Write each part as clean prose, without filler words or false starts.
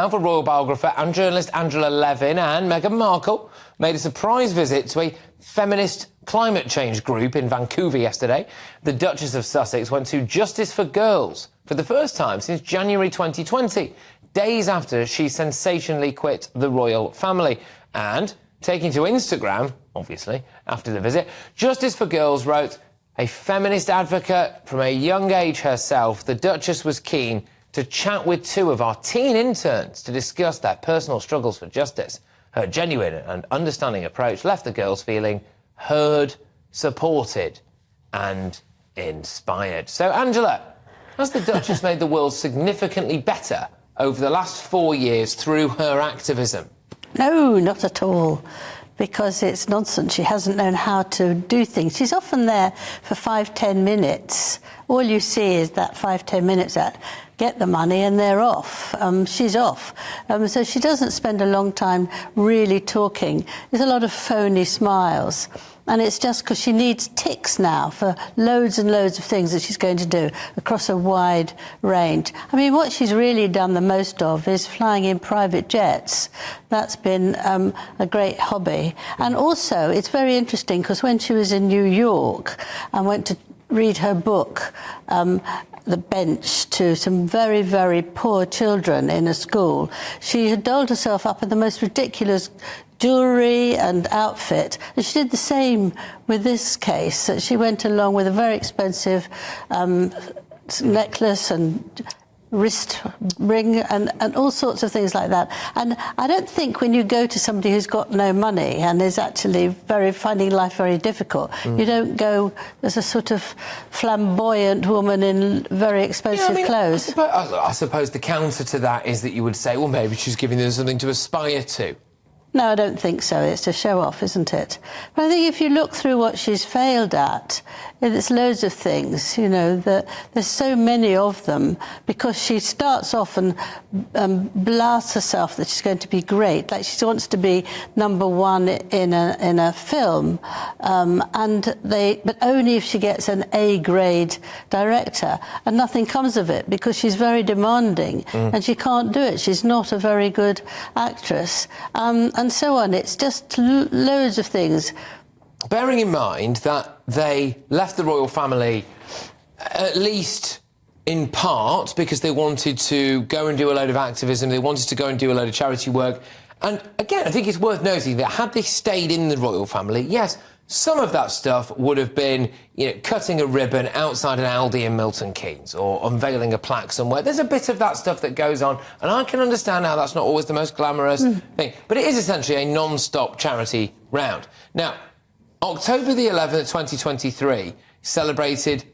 herself, a royal biographer and journalist Angela Levin, and Meghan Markle made a surprise visit to a feminist climate change group in Vancouver yesterday. The Duchess of Sussex went to Justice for Girls for the first time since January 2020, days after she sensationally quit the royal family. And taking to Instagram, obviously, after the visit, Justice for Girls wrote, "A feminist advocate from a young age herself, the Duchess was keen to chat with two of our teen interns to discuss their personal struggles for justice. Her genuine and understanding approach left the girls feeling heard, supported and inspired." So, Angela, has the Duchess made the world significantly better over the last 4 years through her activism? No, not at all, because it's nonsense. She hasn't known how to do things. She's often there for 5-10 minutes. All you see is that 5-10 minutes that get the money and they're off. She's off. So she doesn't spend a long time really talking. There's a lot of phony smiles. And it's just because she needs ticks now for loads and loads of things that she's going to do across a wide range. I mean, what she's really done the most of is flying in private jets. That's been a great hobby. And also, it's very interesting because when she was in New York and went to read her book, The Bench, to some very, very poor children in a school, she had dolled herself up in the most ridiculous jewellery and outfit, and she did the same with this case. That she went along with a very expensive necklace and wrist ring and all sorts of things like that. And I don't think when you go to somebody who's got no money and is actually finding life very difficult, you don't go as a sort of flamboyant woman in very expensive clothes. I suppose the counter to that is that you would say, well, maybe she's giving them something to aspire to. No, I don't think so. It's to show off, isn't it? But I think if you look through what she's failed at, there's loads of things, you know, that there's so many of them, because she starts off and blasts herself that she's going to be great, like she wants to be number one in a film, but only if she gets an A-grade director, and nothing comes of it because she's very demanding and she can't do it. She's not a very good actress, and so on. It's just loads of things. Bearing in mind that they left the royal family, at least in part, because they wanted to go and do a load of activism, they wanted to go and do a load of charity work. And again, I think it's worth noting that had they stayed in the royal family, yes, some of that stuff would have been, you know, cutting a ribbon outside an Aldi in Milton Keynes or unveiling a plaque somewhere. There's a bit of that stuff that goes on, and I can understand how that's not always the most glamorous thing. But it is essentially a non-stop charity round. Now, October the 11th, 2023, celebrated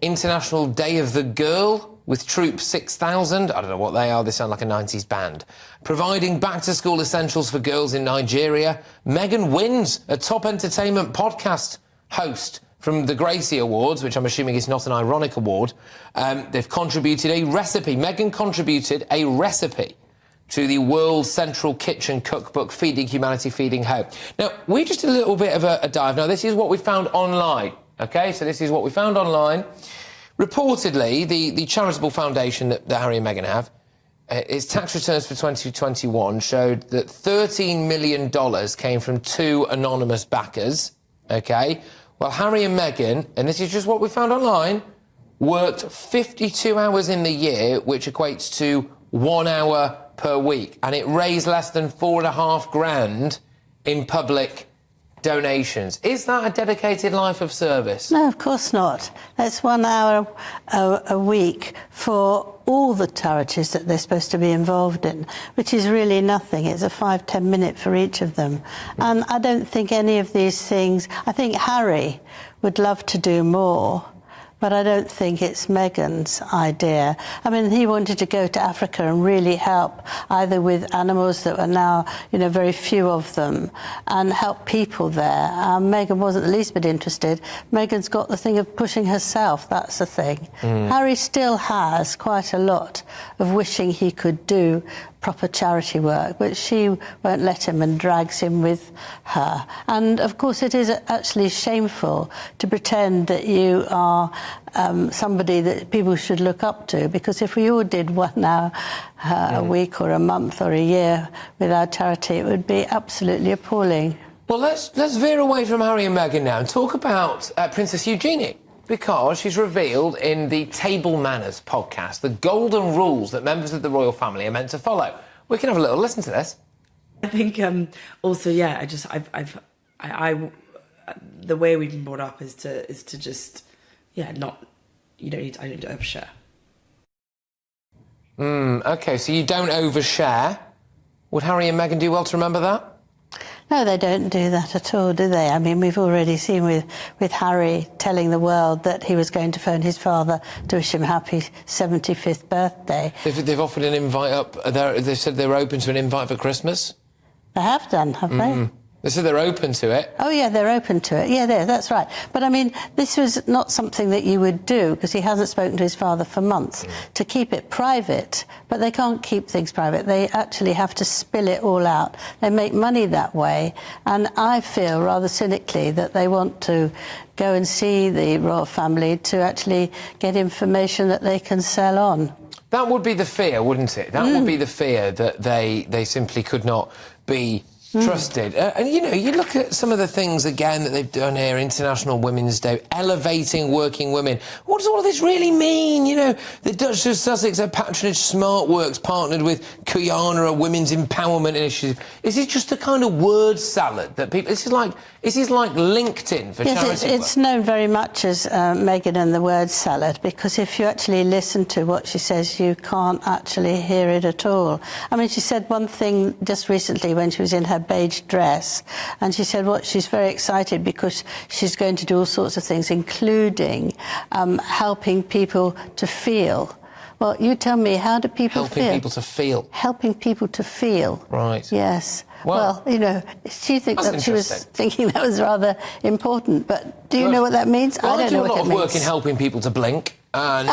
International Day of the Girl with Troop 6000. I don't know what they are. They sound like a 90s band. Providing back-to-school essentials for girls in Nigeria. Meghan wins a top entertainment podcast host from the Gracie Awards, which I'm assuming is not an ironic award. They've contributed a recipe. Meghan contributed a recipe to the World Central Kitchen Cookbook, Feeding Humanity, Feeding Hope. Now, we just did a little bit of a dive. Now, this is what we found online, OK? So this is what we found online. Reportedly, the charitable foundation that Harry and Meghan have, its tax returns for 2021 showed that $13 million came from two anonymous backers, OK? Well, Harry and Meghan, and this is just what we found online, worked 52 hours in the year, which equates to 1 hour per week, and it raised less than $4,500 in public donations. Is that a dedicated life of service? No, of course not. That's 1 hour a week for all the charities that they're supposed to be involved in, which is really nothing. It's a 5-10 minute for each of them. And I don't think any of these things... I think Harry would love to do more, but I don't think it's Meghan's idea. I mean, he wanted to go to Africa and really help, either with animals that are now, you know, very few of them, and help people there. Meghan wasn't the least bit interested. Meghan's got the thing of pushing herself, that's the thing. Harry still has quite a lot of wishing he could do proper charity work, but she won't let him and drags him with her. And of course it is actually shameful to pretend that you are somebody that people should look up to, because if we all did 1 hour a week or a month or a year with our charity, it would be absolutely appalling. Well, let's veer away from Harry and Meghan now and talk about Princess Eugenie, because she's revealed in the Table Manners podcast the golden rules that members of the royal family are meant to follow. We can have a little listen to this. I think also, yeah, the way we've been brought up is to just, yeah, not, I don't need to overshare. OK, so you don't overshare. Would Harry and Meghan do well to remember that? No, they don't do that at all, do they? I mean, we've already seen with Harry telling the world that he was going to phone his father to wish him happy 75th birthday. They've offered an invite up. They said they were open to an invite for Christmas. They have done, have they? They said they're open to it. Oh, yeah, they're open to it. Yeah, that's right. But, I mean, this was not something that you would do, because he hasn't spoken to his father for months, to keep it private. But they can't keep things private. They actually have to spill it all out. They make money that way. And I feel, rather cynically, that they want to go and see the royal family to actually get information that they can sell on. That would be the fear, wouldn't it? That would be the fear, that they simply could not be trusted. And, you know, you look at some of the things, again, that they've done here, International Women's Day, elevating working women. What does all of this really mean? You know, the Duchess of Sussex, her patronage SmartWorks partnered with Kuyana, a women's empowerment initiative. Is it just a kind of word salad that people... This is like LinkedIn for charity work? Yes, it's known very much as Meghan and the word salad, because if you actually listen to what she says, you can't actually hear it at all. I mean, she said one thing just recently when she was in her beige dress, and she said she's very excited because she's going to do all sorts of things, including helping people to feel. Well, you tell me, how do people feel? Helping people to feel. Helping people to feel. Right. Yes. Well, you know, she thinks that she was thinking that was rather important, but do you know what that means? Well, I don't know what it means. I do a lot of work in helping people to blink and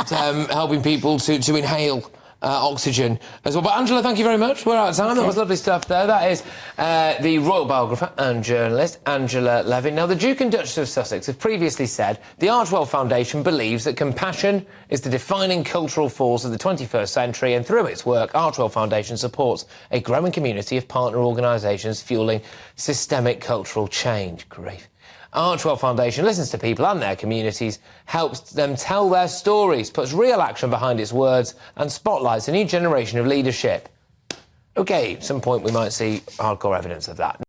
helping people to inhale oxygen as well. But Angela, thank you very much. We're out of time. Okay. That was lovely stuff there. That is the royal biographer and journalist Angela Levin. Now, the Duke and Duchess of Sussex have previously said the Archewell Foundation believes that compassion is the defining cultural force of the 21st century, and through its work, Archewell Foundation supports a growing community of partner organisations fuelling systemic cultural change. Grief. Archewell Foundation listens to people and their communities, helps them tell their stories, puts real action behind its words and spotlights a new generation of leadership. OK, at some point we might see hardcore evidence of that.